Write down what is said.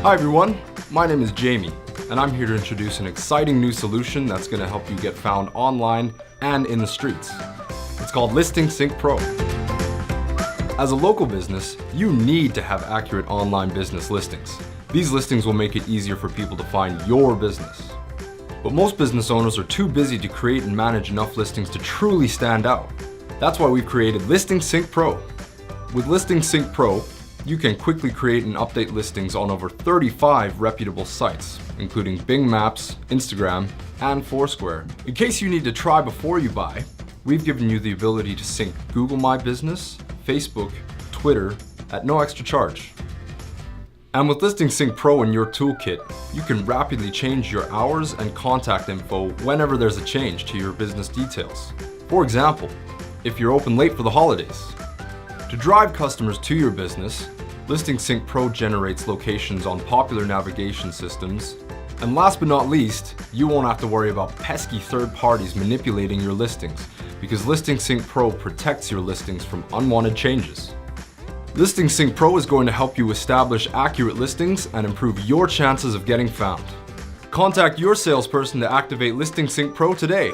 Hi everyone, my name is Jamie, and I'm here to introduce an exciting new solution that's going to help you get found online and in the streets. It's called Listing Sync Pro. As a local business, you need to have accurate online business listings. These listings will make it easier for people to find your business. But most business owners are too busy to create and manage enough listings to truly stand out. That's why we've created Listing Sync Pro. With Listing Sync Pro, you can quickly create and update listings on over 35 reputable sites, including Bing Maps, Instagram, and Foursquare. In case you need to try before you buy, we've given you the ability to sync Google My Business, Facebook, Twitter at no extra charge. And with Listing Sync Pro in your toolkit, you can rapidly change your hours and contact info whenever there's a change to your business details. For example, if you're open late for the holidays. To drive customers to your business, Listing Sync Pro generates locations on popular navigation systems. And last but not least, you won't have to worry about pesky third parties manipulating your listings, because Listing Sync Pro protects your listings from unwanted changes. Listing Sync Pro is going to help you establish accurate listings and improve your chances of getting found. Contact your salesperson to activate Listing Sync Pro today.